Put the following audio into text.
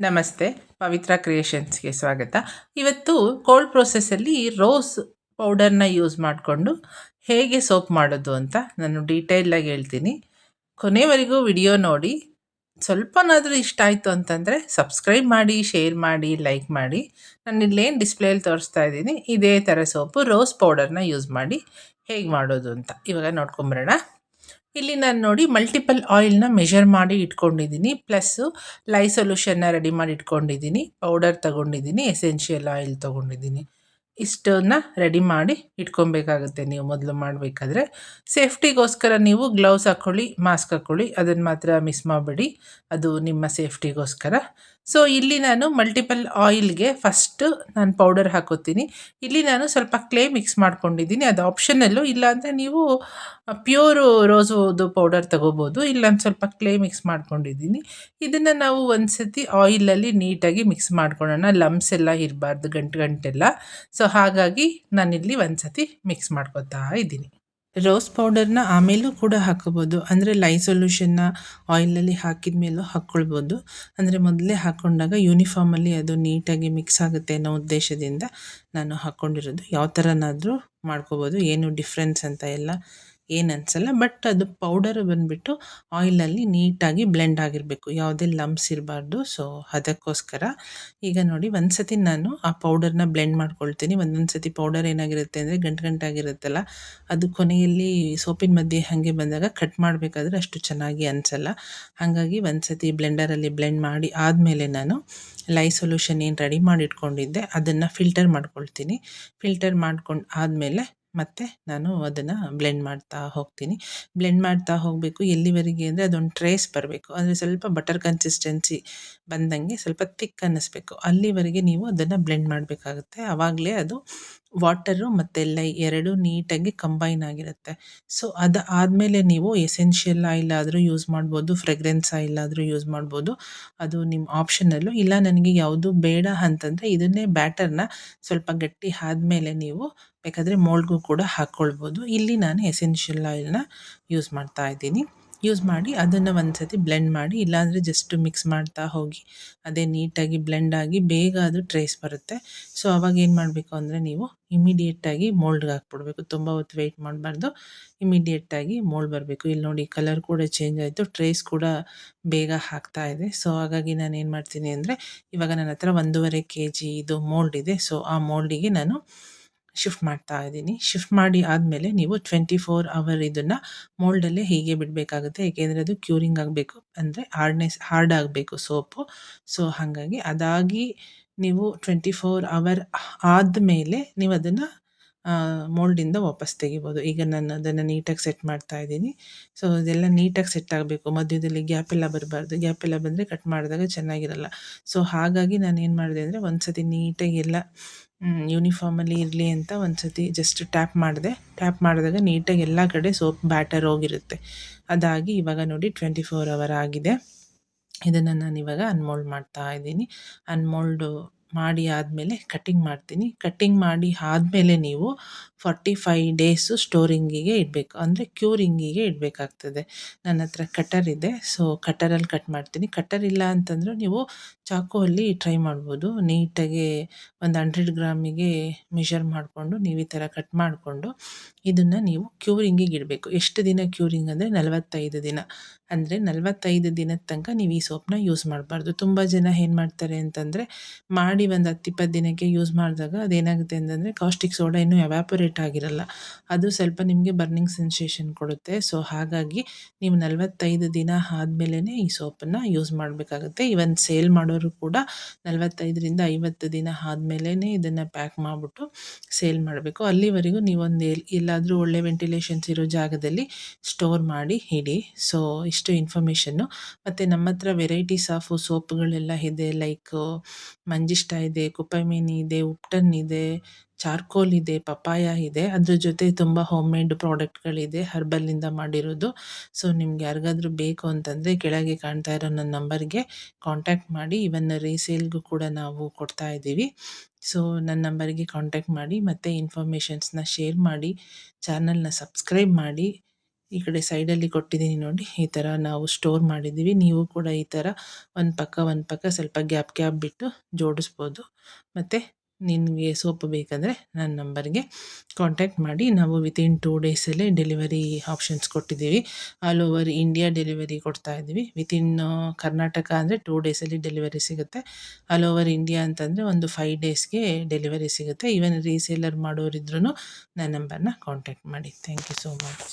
ನಮಸ್ತೆ, ಪವಿತ್ರ ಕ್ರಿಯೇಷನ್ಸ್‌ಗೆ ಸ್ವಾಗತ. ಇವತ್ತು ಕೋಲ್ಡ್ ಪ್ರೋಸೆಸ್ಸಲ್ಲಿ ರೋಸ್ ಪೌಡರ್‌ನ ಯೂಸ್ ಮಾಡಿಕೊಂಡು ಹೇಗೆ ಸೋಪ್ ಮಾಡೋದು ಅಂತ ನಾನು ಡೀಟೇಲಾಗಿ ಹೇಳ್ತೀನಿ. ಕೊನೆವರೆಗೂ ವಿಡಿಯೋ ನೋಡಿ. ಸ್ವಲ್ಪನಾದರೂ ಇಷ್ಟ ಆಯಿತು ಅಂತಂದರೆ ಸಬ್ಸ್ಕ್ರೈಬ್ ಮಾಡಿ, ಶೇರ್ ಮಾಡಿ, ಲೈಕ್ ಮಾಡಿ. ನಾನು ಇಲ್ಲೇನು ಡಿಸ್ಪ್ಲೇಯಲ್ಲಿ ತೋರಿಸ್ತಾ ಇದ್ದೀನಿ, ಇದೇ ಥರ ಸೋಪು ರೋಸ್ ಪೌಡರ್‌ನ ಯೂಸ್ ಮಾಡಿ ಹೇಗೆ ಮಾಡೋದು ಅಂತ ಇವಾಗ ನೋಡ್ಕೊಂಬರೋಣ. ಇಲ್ಲಿ ನಾನು ನೋಡಿ ಮಲ್ಟಿಪಲ್ ಆಯಿಲ್ನ ಮೆಷರ್ ಮಾಡಿ ಇಟ್ಕೊಂಡಿದ್ದೀನಿ. ಪ್ಲಸ್ಸು ಲೈ ಸೊಲ್ಯೂಷನ್ನ ರೆಡಿ ಮಾಡಿ ಇಟ್ಕೊಂಡಿದ್ದೀನಿ. ಪೌಡರ್ ತಗೊಂಡಿದ್ದೀನಿ, ಎಸೆನ್ಷಿಯಲ್ ಆಯಿಲ್ ತೊಗೊಂಡಿದ್ದೀನಿ. ಇಷ್ಟನ್ನ ರೆಡಿ ಮಾಡಿ ಇಟ್ಕೊಬೇಕಾಗುತ್ತೆ ನೀವು ಮೊದಲು ಮಾಡಬೇಕಾದ್ರೆ. ಸೇಫ್ಟಿಗೋಸ್ಕರ ನೀವು ಗ್ಲೌಸ್ ಹಾಕ್ಕೊಳ್ಳಿ, ಮಾಸ್ಕ್ ಹಾಕ್ಕೊಳ್ಳಿ. ಅದನ್ನು ಮಾತ್ರ ಮಿಸ್ ಮಾಡಬೇಡಿ, ಅದು ನಿಮ್ಮ ಸೇಫ್ಟಿಗೋಸ್ಕರ. ಸೊ ಇಲ್ಲಿ ನಾನು ಮಲ್ಟಿಪಲ್ ಆಯಿಲ್ಗೆ ಫಸ್ಟು ನಾನು ಪೌಡರ್ ಹಾಕೋತೀನಿ. ಇಲ್ಲಿ ನಾನು ಸ್ವಲ್ಪ ಕ್ಲೇ ಮಿಕ್ಸ್ ಮಾಡ್ಕೊಂಡಿದ್ದೀನಿ, ಅದು ಆಪ್ಷನಲ್ಲು. ಇಲ್ಲಾಂದರೆ ನೀವು ಪ್ಯೂರು ರೋಸದು ಪೌಡರ್ ತಗೋಬೋದು. ಇಲ್ಲೊಂದು ಸ್ವಲ್ಪ ಕ್ಲೇ ಮಿಕ್ಸ್ ಮಾಡ್ಕೊಂಡಿದ್ದೀನಿ. ಇದನ್ನು ನಾವು ಒಂದು ಸತಿ ಆಯಿಲಲ್ಲಿ ನೀಟಾಗಿ ಮಿಕ್ಸ್ ಮಾಡ್ಕೊಳ್ಳೋಣ. ಲಮ್ಸ್ ಎಲ್ಲ ಇರಬಾರ್ದು, ಗಂಟೆಲ್ಲ. ಸೊ ಹಾಗಾಗಿ ನಾನಿಲ್ಲಿ ಒಂದು ಸತಿ ಮಿಕ್ಸ್ ಮಾಡ್ಕೊತಾ ಇದ್ದೀನಿ. ರೋಸ್ ಪೌಡರ್ನ ಆಮೇಲೂ ಕೂಡ ಹಾಕೋಬೋದು. ಅಂದರೆ ಲೈ ಸೊಲ್ಯೂಷನ್ನ ಆಯಿಲಲ್ಲಿ ಹಾಕಿದ ಮೇಲೂ ಹಾಕ್ಕೊಳ್ಬೋದು. ಅಂದರೆ ಮೊದಲೇ ಹಾಕ್ಕೊಂಡಾಗ ಯೂನಿಫಾರ್ಮಲ್ಲಿ ಅದು ನೀಟಾಗಿ ಮಿಕ್ಸ್ ಆಗುತ್ತೆ ಅನ್ನೋ ಉದ್ದೇಶದಿಂದ ನಾನು ಹಾಕ್ಕೊಂಡಿರೋದು. ಯಾವ ಥರನಾದರೂ ಮಾಡ್ಕೋಬೋದು, ಏನು ಡಿಫ್ರೆನ್ಸ್ ಅಂತ ಎಲ್ಲ ಏನು ಅನಿಸಲ್ಲ. ಬಟ್ ಅದು ಪೌಡರ್ ಬಂದುಬಿಟ್ಟು ಆಯಿಲಲ್ಲಿ ನೀಟಾಗಿ ಬ್ಲೆಂಡ್ ಆಗಿರಬೇಕು, ಯಾವುದೇ ಲಮ್ಸ್ ಇರಬಾರ್ದು. ಸೊ ಅದಕ್ಕೋಸ್ಕರ ಈಗ ನೋಡಿ ಒಂದು ಸತಿ ನಾನು ಆ ಪೌಡರ್ನ ಬ್ಲೆಂಡ್ ಮಾಡ್ಕೊಳ್ತೀನಿ. ಒಂದೊಂದು ಸತಿ ಪೌಡರ್ ಏನಾಗಿರುತ್ತೆ ಅಂದರೆ ಗಂಟಾಗಿರುತ್ತಲ್ಲ, ಅದು ಕೊನೆಯಲ್ಲಿ ಸೋಪಿನ ಮಧ್ಯೆ ಹಾಗೆ ಬಂದಾಗ ಕಟ್ ಮಾಡಬೇಕಾದ್ರೆ ಅಷ್ಟು ಚೆನ್ನಾಗಿ ಅನಿಸಲ್ಲ. ಹಾಗಾಗಿ ಒಂದು ಸತಿ ಬ್ಲೆಂಡರಲ್ಲಿ ಬ್ಲೆಂಡ್ ಮಾಡಿ ಆದಮೇಲೆ ನಾನು ಲೈ ಸೊಲ್ಯೂಷನ್ ಏನು ರೆಡಿ ಮಾಡಿ ಇಟ್ಕೊಂಡಿದ್ದೆ ಅದನ್ನು ಫಿಲ್ಟರ್ ಮಾಡ್ಕೊಳ್ತೀನಿ. ಫಿಲ್ಟರ್ ಮಾಡ್ಕೊಂಡು ಆದಮೇಲೆ ಮತ್ತು ನಾನು ಅದನ್ನು ಬ್ಲೆಂಡ್ ಮಾಡ್ತಾ ಹೋಗ್ತೀನಿ. ಬ್ಲೆಂಡ್ ಮಾಡ್ತಾ ಹೋಗಬೇಕು ಎಲ್ಲಿವರೆಗೆ ಅಂದರೆ ಅದೊಂದು ಟ್ರೇಸ್ ಬರಬೇಕು. ಅಂದರೆ ಸ್ವಲ್ಪ ಬಟರ್ ಕನ್ಸಿಸ್ಟೆನ್ಸಿ ಬಂದಂಗೆ ಸ್ವಲ್ಪ ಥಿಕ್ ಅನ್ನಿಸ್ಬೇಕು. ಅಲ್ಲಿವರೆಗೆ ನೀವು ಅದನ್ನು ಬ್ಲೆಂಡ್ ಮಾಡಬೇಕಾಗುತ್ತೆ. ಆವಾಗಲೇ ಅದು ವಾಟರು ಮತ್ತು ಲೈ ಎರಡೂ ನೀಟಾಗಿ ಕಂಬೈನ್ ಆಗಿರುತ್ತೆ. ಸೊ ಅದು ಆದಮೇಲೆ ನೀವು ಎಸೆನ್ಷಿಯಲ್ ಆಯಿಲ್ ಆದರೂ ಯೂಸ್ ಮಾಡ್ಬೋದು, ಫ್ರೆಗ್ರೆನ್ಸ್ ಆಯಿಲ್ ಆದರೂ ಯೂಸ್ ಮಾಡ್ಬೋದು. ಅದು ನಿಮ್ಮ ಆಪ್ಷನಲ್ಲು. ಇಲ್ಲ ನನಗೆ ಯಾವುದು ಬೇಡ ಅಂತಂದರೆ ಇದನ್ನೇ ಬ್ಯಾಟರ್ನ ಸ್ವಲ್ಪ ಗಟ್ಟಿ ಆದಮೇಲೆ ನೀವು ಬೇಕಾದರೆ ಮೋಲ್ಡ್ಗೂ ಕೂಡ ಹಾಕ್ಕೊಳ್ಬೋದು. ಇಲ್ಲಿ ನಾನು ಎಸೆನ್ಷಿಯಲ್ ಆಯಿಲ್ನ ಯೂಸ್ ಮಾಡ್ತಾ ಇದ್ದೀನಿ. ಯೂಸ್ ಮಾಡಿ ಅದನ್ನು ಒಂದು ಸತಿ ಬ್ಲೆಂಡ್ ಮಾಡಿ, ಇಲ್ಲಾಂದರೆ ಜಸ್ಟ್ ಮಿಕ್ಸ್ ಮಾಡ್ತಾ ಹೋಗಿ ಅದೇ ನೀಟಾಗಿ ಬ್ಲೆಂಡ್ ಆಗಿ ಬೇಗ ಅದು ಟ್ರೇಸ್ ಬರುತ್ತೆ. ಸೊ ಅವಾಗ ಏನು ಮಾಡಬೇಕು ಅಂದರೆ ನೀವು ಇಮಿಡಿಯೇಟಾಗಿ ಮೋಲ್ಡ್ಗೆ ಹಾಕ್ಬಿಡ್ಬೇಕು. ತುಂಬ ಹೊತ್ತು ವೆಯ್ಟ್ ಮಾಡಬಾರ್ದು, ಇಮಿಡಿಯೇಟಾಗಿ ಮೋಲ್ಡ್ ಬರಬೇಕು. ಇಲ್ಲಿ ನೋಡಿ ಕಲರ್ ಕೂಡ ಚೇಂಜ್ ಆಯಿತು, ಟ್ರೇಸ್ ಕೂಡ ಬೇಗ ಆಗ್ತಾ ಇದೆ. ಸೊ ಹಾಗಾಗಿ ನಾನು ಏನು ಮಾಡ್ತೀನಿ ಅಂದರೆ ಇವಾಗ ನನ್ನ ಹತ್ರ 1.5 kg ಇದು ಮೋಲ್ಡ್ ಇದೆ. ಸೊ ಆ ಮೋಲ್ಡಿಗೆ ನಾನು ಶಿಫ್ಟ್ ಮಾಡ್ತಾ ಇದ್ದೀನಿ. ಶಿಫ್ಟ್ ಮಾಡಿ ಆದಮೇಲೆ ನೀವು 24 ಅವರ್ ಇದನ್ನು ಮೋಲ್ಡಲ್ಲೇ ಹೀಗೆ ಬಿಡಬೇಕಾಗುತ್ತೆ. ಏಕೆಂದರೆ ಅದು ಕ್ಯೂರಿಂಗ್ ಆಗಬೇಕು, ಅಂದರೆ ಹಾರ್ಡ್ ಆಗಬೇಕು ಸೋಪು. ಸೊ ಹಾಗಾಗಿ ಅದಾಗಿ ನೀವು 24 ಅವರ್ ಆದಮೇಲೆ ನೀವು ಅದನ್ನು ಮೋಲ್ಡಿಂದ ವಾಪಸ್ ತೆಗಿಬೋದು. ಈಗ ನಾನು ಅದನ್ನು ನೀಟಾಗಿ ಸೆಟ್ ಮಾಡ್ತಾ ಇದ್ದೀನಿ. ಸೊ ಅದೆಲ್ಲ ನೀಟಾಗಿ ಸೆಟ್ ಆಗಬೇಕು, ಮಧ್ಯದಲ್ಲಿ ಗ್ಯಾಪ್ ಎಲ್ಲ ಬರಬಾರ್ದು. ಗ್ಯಾಪ್ ಎಲ್ಲ ಬಂದರೆ ಕಟ್ ಮಾಡಿದಾಗ ಚೆನ್ನಾಗಿರಲ್ಲ. ಸೊ ಹಾಗಾಗಿ ನಾನು ಏನು ಮಾಡಿದೆ ಅಂದರೆ ಒಂದು ಸತಿ ನೀಟಾಗಿ ಎಲ್ಲ ಯೂನಿಫಾರ್ಮಲ್ಲಿ ಇರಲಿ ಅಂತ ಒಂದು ಸತಿ ಜಸ್ಟ್ ಟ್ಯಾಪ್ ಮಾಡಿದೆ. ಟ್ಯಾಪ್ ಮಾಡಿದಾಗ ನೀಟಾಗಿ ಎಲ್ಲ ಕಡೆ ಸೋಪ್ ಬ್ಯಾಟರ್ ಹೋಗಿರುತ್ತೆ. ಅದಾಗಿ ಇವಾಗ ನೋಡಿ 24 ಅವರ್ ಆಗಿದೆ. ಇದನ್ನು ನಾನಿವಾಗ ಅನ್ಮೋಲ್ಡ್ ಮಾಡ್ತಾ ಇದ್ದೀನಿ. ಅನ್ಮೋಲ್ಡು ಮಾಡಿ ಆದಮೇಲೆ ಕಟ್ಟಿಂಗ್ ಮಾಡ್ತೀನಿ. ಕಟ್ಟಿಂಗ್ ಮಾಡಿ ಆದಮೇಲೆ ನೀವು 45 ಡೇಸು ಸ್ಟೋರಿಂಗಿಗೆ ಇಡಬೇಕು, ಅಂದರೆ ಕ್ಯೂರಿಂಗಿಗೆ ಇಡಬೇಕಾಗ್ತದೆ. ನನ್ನ ಹತ್ರ ಕಟರ್ ಇದೆ, ಸೊ ಕಟರಲ್ಲಿ ಕಟ್ ಮಾಡ್ತೀನಿ. ಕಟರ್ ಇಲ್ಲ ಅಂತಂದರೆ ನೀವು ಚಾಕುವಲ್ಲಿ ಟ್ರೈ ಮಾಡ್ಬೋದು. ನೀಟಾಗಿ ಒಂದು 100 ಗ್ರಾಮಿಗೆ ಮೆಷರ್ ಮಾಡಿಕೊಂಡು ನೀವು ಈ ಥರ ಕಟ್ ಮಾಡಿಕೊಂಡು ಇದನ್ನು ನೀವು ಕ್ಯೂರಿಂಗಿಗೆ ಇಡಬೇಕು. ಎಷ್ಟು ದಿನ ಕ್ಯೂರಿಂಗ್ ಅಂದರೆ 45 ದಿನ. ಅಂದರೆ 45 ದಿನದ ತನಕ ನೀವು ಈ ಸೋಪನ್ನ ಯೂಸ್ ಮಾಡಬಾರ್ದು. ತುಂಬ ಜನ ಏನು ಮಾಡ್ತಾರೆ ಅಂತಂದರೆ ಮಾಡಿ ಒಂದು 10-20 ದಿನಕ್ಕೆ ಯೂಸ್ ಮಾಡಿದಾಗ ಅದೇನಾಗುತ್ತೆ ಅಂತಂದರೆ ಕಾಸ್ಟಿಕ್ ಸೋಡಾ ಇನ್ನೂ ಎವ್ಯಾಪೊರೇಟ್ ಆಗಿರಲ್ಲ, ಅದು ಸ್ವಲ್ಪ ನಿಮಗೆ ಬರ್ನಿಂಗ್ ಸೆನ್ಸೇಷನ್ ಕೊಡುತ್ತೆ. ಸೊ ಹಾಗಾಗಿ ನೀವು 45 ದಿನ ಆದಮೇಲೆ ಈ ಸೋಪನ್ನು ಯೂಸ್ ಮಾಡಬೇಕಾಗುತ್ತೆ. ಇವನ್ ಸೇಲ್ ಮಾಡೋರು ಕೂಡ 45ರಿಂದ 50 ದಿನ ಆದಮೇಲೆ ಇದನ್ನು ಪ್ಯಾಕ್ ಮಾಡಿಬಿಟ್ಟು ಸೇಲ್ ಮಾಡಬೇಕು. ಅಲ್ಲಿವರೆಗೂ ನೀವೊಂದು ಎಲ್ಲಾದರೂ ಒಳ್ಳೆ ವೆಂಟಿಲೇಷನ್ಸ್ ಇರೋ ಜಾಗದಲ್ಲಿ ಸ್ಟೋರ್ ಮಾಡಿ ಇಡಿ. ಸೊ ಇಷ್ಟು ಇನ್ಫಾರ್ಮೇಷನ್ನು. ಮತ್ತು ನಮ್ಮ ಹತ್ರ ವೆರೈಟೀಸ್ ಆಫ್ ಸೋಪ್ಗಳೆಲ್ಲ ಇದೆ. ಲೈಕ್ ಮಂಜಿಷ್ಟ ಇದೆ, ಕುಪೈಮಿನಿ ಇದೆ, ಉಪ್ಟನ್ ಇದೆ, ಚಾರ್ಕೋಲ್ ಇದೆ, ಪಪಾಯ ಇದೆ. ಅದ್ರ ಜೊತೆ ತುಂಬ ಹೋಮ್ ಮೇಡ್ ಪ್ರಾಡಕ್ಟ್ಗಳಿದೆ, ಹರ್ಬಲಿಂದ ಮಾಡಿರೋದು. ಸೊ ನಿಮ್ಗೆ ಯಾರಿಗಾದ್ರೂ ಬೇಕು ಅಂತಂದರೆ ಕೆಳಗೆ ಕಾಣ್ತಾ ಇರೋ ನನ್ನ ನಂಬರ್ಗೆ ಕಾಂಟ್ಯಾಕ್ಟ್ ಮಾಡಿ. ಇವನ್ ರೀಸೇಲ್ಗೂ ಕೂಡ ನಾವು ಕೊಡ್ತಾ ಇದ್ದೀವಿ. ಸೊ ನನ್ನ ನಂಬರ್ಗೆ ಕಾಂಟ್ಯಾಕ್ಟ್ ಮಾಡಿ ಮತ್ತು ಇನ್ಫಾರ್ಮೇಷನ್ಸ್ನ ಶೇರ್ ಮಾಡಿ, ಚಾನಲ್ನ ಸಬ್ಸ್ಕ್ರೈಬ್ ಮಾಡಿ. ಈ ಕಡೆ ಸೈಡಲ್ಲಿ ಕೊಟ್ಟಿದ್ದೀನಿ ನೋಡಿ, ಈ ಥರ ನಾವು ಸ್ಟೋರ್ ಮಾಡಿದ್ದೀವಿ. ನೀವು ಕೂಡ ಈ ಥರ ಒಂದು ಪಕ್ಕ ಸ್ವಲ್ಪ ಗ್ಯಾಪ್ ಬಿಟ್ಟು ಜೋಡಿಸ್ಬೋದು. ಮತ್ತು ನಿನಗೆ ಸೋಪ್ ಬೇಕಂದರೆ ನನ್ನ ನಂಬರ್ಗೆ ಕಾಂಟ್ಯಾಕ್ಟ್ ಮಾಡಿ. ನಾವು ವಿತಿನ್ 2 ಡೇಸಲ್ಲೇ ಡೆಲಿವರಿ ಆಪ್ಷನ್ಸ್ ಕೊಟ್ಟಿದ್ದೀವಿ. ಆಲ್ ಓವರ್ ಇಂಡಿಯಾ ಡೆಲಿವರಿ ಕೊಡ್ತಾ ಇದ್ದೀವಿ. ವಿತಿನ್ ಕರ್ನಾಟಕ ಅಂದರೆ 2 ಡೇಸಲ್ಲಿ ಡೆಲಿವರಿ ಸಿಗುತ್ತೆ. ಆಲ್ ಓವರ್ ಇಂಡಿಯಾ ಅಂತಂದರೆ ಒಂದು 5 ಡೇಸ್ಗೆ ಡೆಲಿವರಿ ಸಿಗುತ್ತೆ. ಈವನ್ ರೀಸೇಲರ್ ಮಾಡೋರಿದ್ರೂ ನನ್ನ ನಂಬರ್ನ ಕಾಂಟ್ಯಾಕ್ಟ್ ಮಾಡಿ. Thank you so much.